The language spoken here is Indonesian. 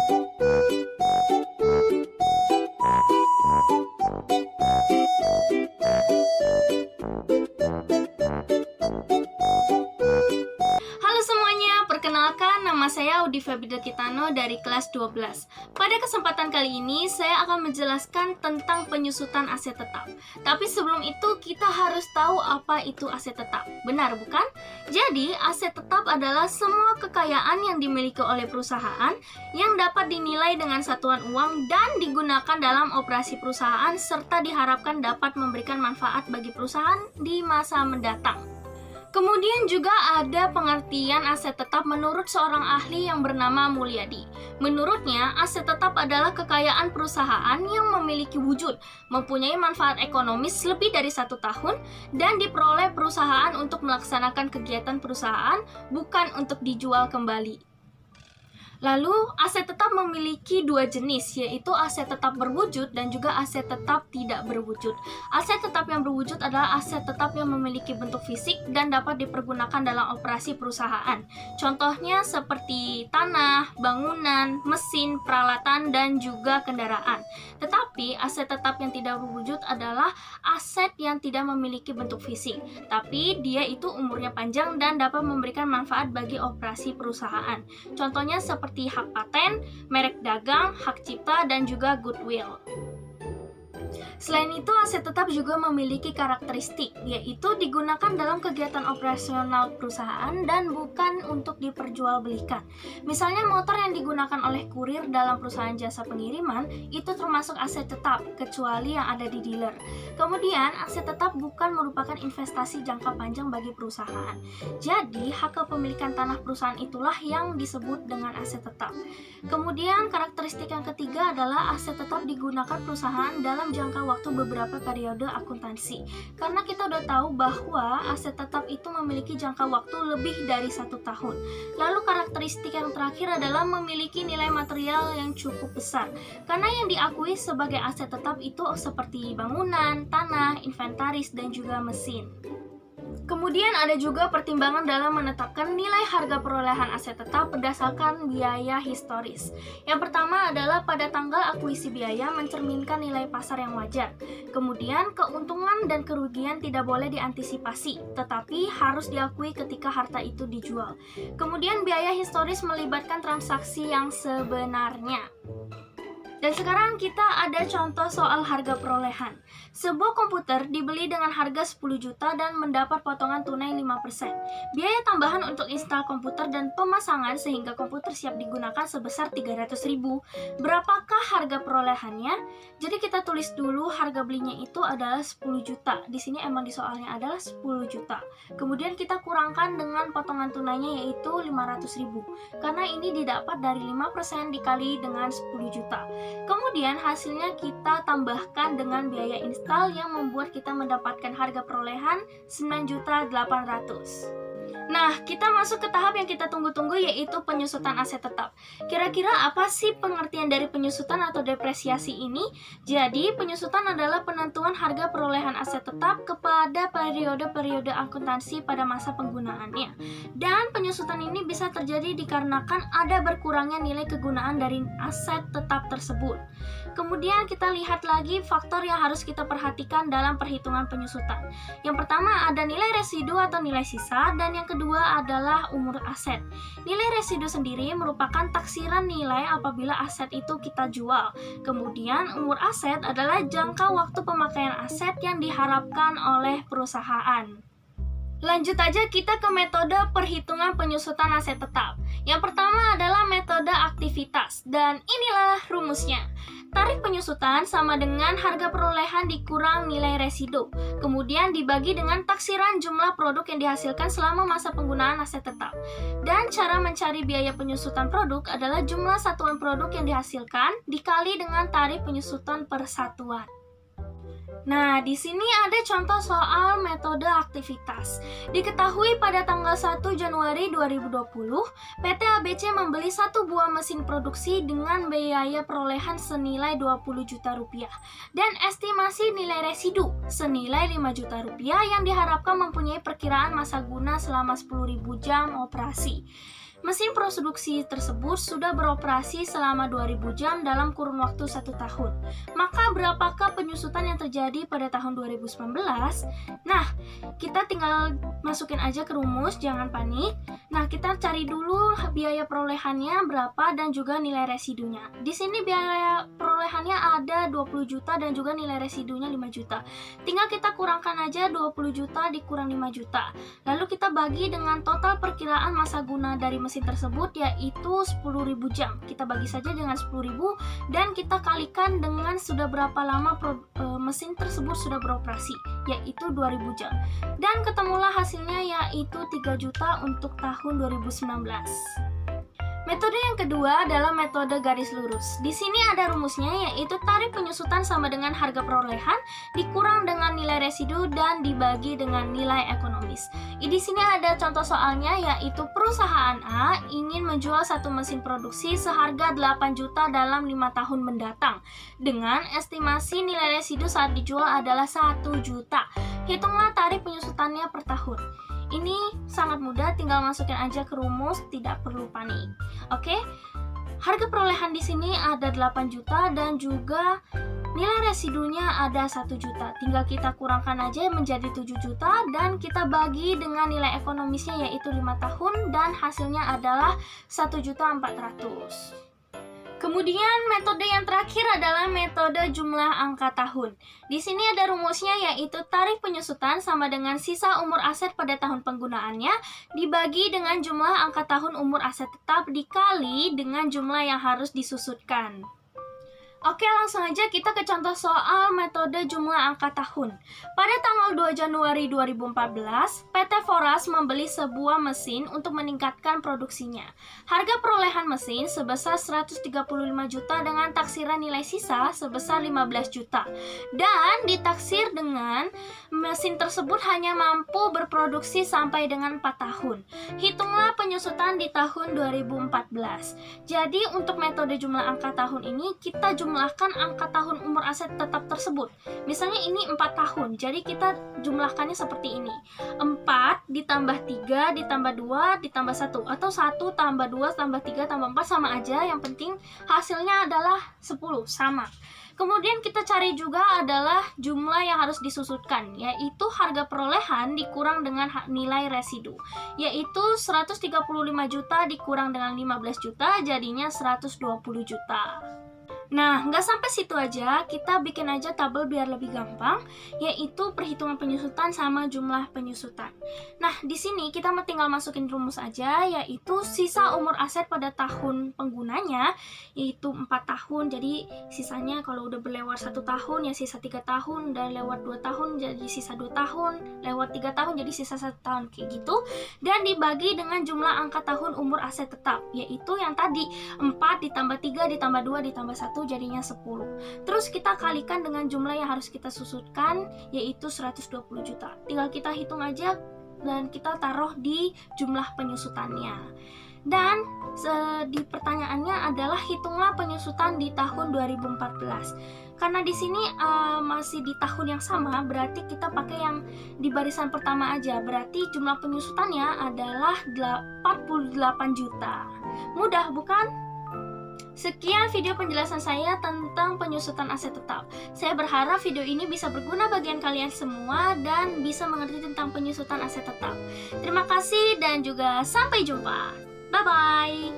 Halo semuanya, perkenalkan nama saya Audi Febida Kitano dari kelas 12. Pada kesempatan kali ini, saya akan menjelaskan tentang penyusutan aset tetap. Tapi sebelum itu, kita harus tahu apa itu aset tetap. Benar bukan? Jadi, aset tetap adalah semua kekayaan yang dimiliki oleh perusahaan yang dapat dinilai dengan satuan uang dan digunakan dalam operasi perusahaan serta diharapkan dapat memberikan manfaat bagi perusahaan di masa mendatang. Kemudian juga ada pengertian aset tetap menurut seorang ahli yang bernama Mulyadi. Menurutnya, aset tetap adalah kekayaan perusahaan yang memiliki wujud, mempunyai manfaat ekonomis lebih dari 1 tahun, dan diperoleh perusahaan untuk melaksanakan kegiatan perusahaan, bukan untuk dijual kembali. Lalu, aset tetap memiliki 2 jenis, yaitu aset tetap berwujud dan juga aset tetap tidak berwujud. Aset tetap yang berwujud adalah aset tetap yang memiliki bentuk fisik dan dapat dipergunakan dalam operasi perusahaan. Contohnya seperti tanah, bangunan, mesin, peralatan, dan juga kendaraan. Tetapi, aset tetap yang tidak berwujud adalah aset yang tidak memiliki bentuk fisik, tapi dia itu umurnya panjang dan dapat memberikan manfaat bagi operasi perusahaan. Contohnya seperti hak paten, merek dagang, hak cipta, dan juga goodwill. Selain itu, aset tetap juga memiliki karakteristik, yaitu digunakan dalam kegiatan operasional perusahaan dan bukan untuk diperjualbelikan. Misalnya motor yang digunakan oleh kurir dalam perusahaan jasa pengiriman, itu termasuk aset tetap, kecuali yang ada di dealer. Kemudian, aset tetap bukan merupakan investasi jangka panjang bagi perusahaan. Jadi, hak kepemilikan tanah perusahaan itulah yang disebut dengan aset tetap. Kemudian, karakteristik yang ketiga adalah aset tetap digunakan perusahaan dalam jangka waktu beberapa periode akuntansi. Karena kita udah tahu bahwa aset tetap itu memiliki jangka waktu lebih dari 1 tahun. Lalu karakteristik yang terakhir adalah memiliki nilai material yang cukup besar. Karena yang diakui sebagai aset tetap itu seperti bangunan, tanah, inventaris, dan juga mesin. Kemudian ada juga pertimbangan dalam menetapkan nilai harga perolehan aset tetap berdasarkan biaya historis. Yang pertama adalah pada tanggal akuisisi biaya mencerminkan nilai pasar yang wajar. Kemudian keuntungan dan kerugian tidak boleh diantisipasi, tetapi harus diakui ketika harta itu dijual. Kemudian biaya historis melibatkan transaksi yang sebenarnya. Dan sekarang kita ada contoh soal harga perolehan. Sebuah komputer dibeli dengan harga 10 juta dan mendapat potongan tunai 5%. Biaya tambahan untuk install komputer dan pemasangan sehingga komputer siap digunakan sebesar 300.000. Berapakah harga perolehannya? Jadi kita tulis dulu harga belinya itu adalah 10 juta. Di sini emang di soalnya adalah 10 juta. Kemudian kita kurangkan dengan potongan tunainya yaitu 500.000. Karena ini didapat dari 5% dikali dengan 10 juta. Kemudian hasilnya kita tambahkan dengan biaya install yang membuat kita mendapatkan harga perolehan 9.800.000. Nah, kita masuk ke tahap yang kita tunggu-tunggu yaitu penyusutan aset tetap. Kira-kira apa sih pengertian dari penyusutan atau depresiasi ini? Jadi, penyusutan adalah penentuan harga perolehan aset tetap kepada periode-periode akuntansi pada masa penggunaannya. Dan penyusutan ini bisa terjadi dikarenakan ada berkurangnya nilai kegunaan dari aset tetap tersebut. Kemudian kita lihat lagi faktor yang harus kita perhatikan dalam perhitungan penyusutan. Yang pertama ada nilai residu atau nilai sisa, dan yang kedua adalah umur aset. Nilai residu sendiri merupakan taksiran nilai apabila aset itu kita jual. Kemudian umur aset adalah jangka waktu pemakaian aset yang diharapkan oleh perusahaan. Lanjut aja kita ke metode perhitungan penyusutan aset tetap. Yang pertama adalah metode aktivitas, dan inilah rumusnya. Tarif penyusutan sama dengan harga perolehan dikurang nilai residu, kemudian dibagi dengan taksiran jumlah produk yang dihasilkan selama masa penggunaan aset tetap. Dan cara mencari biaya penyusutan produk adalah jumlah satuan produk yang dihasilkan dikali dengan tarif penyusutan per satuan. Nah, di sini ada contoh soal metode aktivitas. Diketahui pada tanggal 1 Januari 2020, PT ABC membeli 1 buah mesin produksi dengan biaya perolehan senilai 20 juta rupiah dan estimasi nilai residu senilai 5 juta rupiah yang diharapkan mempunyai perkiraan masa guna selama 10.000 jam operasi. Mesin produksi tersebut sudah beroperasi selama 2000 jam dalam kurun waktu 1 tahun. Maka berapakah penyusutan yang terjadi pada tahun 2019? Nah, kita tinggal masukin aja ke rumus, jangan panik. Nah, kita cari dulu biaya perolehannya berapa dan juga nilai residunya. Di sini biaya perolehannya ada 20 juta dan juga nilai residunya 5 juta. Tinggal kita kurangkan aja 20 juta dikurang 5 juta. Lalu kita bagi dengan total perkiraan masa guna dari mesin tersebut, yaitu 10.000 jam. Kita bagi saja dengan 10.000 dan kita kalikan dengan sudah berapa lama mesin tersebut sudah beroperasi, yaitu 2000 jam. Dan ketemulah hasilnya, yaitu 3 juta untuk tahun 2019. Metode yang kedua adalah metode garis lurus. Di sini ada rumusnya, yaitu tarif penyusutan sama dengan harga perolehan dikurang dengan nilai residu dan dibagi dengan nilai ekonomis. Di sini ada contoh soalnya, yaitu perusahaan A ingin menjual satu mesin produksi seharga 8 juta dalam 5 tahun mendatang dengan estimasi nilai residu saat dijual adalah 1 juta. Hitunglah tarif penyusutannya per tahun. Ini sangat mudah, tinggal masukin aja ke rumus, tidak perlu panik. Oke, harga perolehan di sini ada 8 juta dan juga nilai residunya ada 1 juta. Tinggal kita kurangkan aja menjadi 7 juta dan kita bagi dengan nilai ekonomisnya, yaitu 5 tahun dan hasilnya adalah 1.400.000. Kemudian metode yang terakhir adalah metode jumlah angka tahun. Di sini ada rumusnya, yaitu tarif penyusutan sama dengan sisa umur aset pada tahun penggunaannya dibagi dengan jumlah angka tahun umur aset tetap dikali dengan jumlah yang harus disusutkan. Oke, langsung aja kita ke contoh soal metode jumlah angka tahun. Pada tanggal 2 Januari 2014, PT Foras membeli sebuah mesin untuk meningkatkan produksinya. Harga perolehan mesin sebesar 135 juta dengan taksiran nilai sisa sebesar 15 juta. Dan ditaksir dengan mesin tersebut hanya mampu berproduksi sampai dengan 4 tahun. Hitunglah penyusutan di tahun 2014. Jadi untuk metode jumlah angka tahun ini kita jumlahkan angka tahun umur aset tetap tersebut. Misalnya ini 4 tahun, jadi kita jumlahkannya seperti ini. 4 ditambah 3 ditambah 2 ditambah 1, atau 1 tambah 2 tambah 3 tambah 4 sama aja, yang penting hasilnya adalah 10, sama. Kemudian kita cari juga adalah jumlah yang harus disusutkan, yaitu harga perolehan dikurang dengan nilai residu, yaitu 135 juta dikurang dengan 15 juta, jadinya 120 juta. Nah, nggak sampai situ aja, kita bikin aja tabel biar lebih gampang, yaitu perhitungan penyusutan sama jumlah penyusutan. Nah, di sini kita tinggal masukin rumus aja, yaitu sisa umur aset pada tahun penggunanya, yaitu 4 tahun, jadi sisanya kalau udah berlewat 1 tahun, ya sisa 3 tahun, udah lewat 2 tahun, jadi sisa 2 tahun, lewat 3 tahun, jadi sisa 1 tahun, kayak gitu. Dan dibagi dengan jumlah angka tahun umur aset tetap, yaitu yang tadi, 4 ditambah 3 ditambah 2 ditambah 1, jadinya 10. Terus kita kalikan dengan jumlah yang harus kita susutkan, yaitu 120 juta. Tinggal kita hitung aja dan kita taruh di jumlah penyusutannya. Dan di pertanyaannya adalah hitunglah penyusutan di tahun 2014. Karena di sini masih di tahun yang sama, berarti kita pakai yang di barisan pertama aja. Berarti jumlah penyusutannya adalah 48 juta. Mudah bukan? Sekian video penjelasan saya tentang penyusutan aset tetap. Saya berharap video ini bisa berguna bagian kalian semua dan bisa mengerti tentang penyusutan aset tetap. Terima kasih dan juga sampai jumpa. Bye-bye.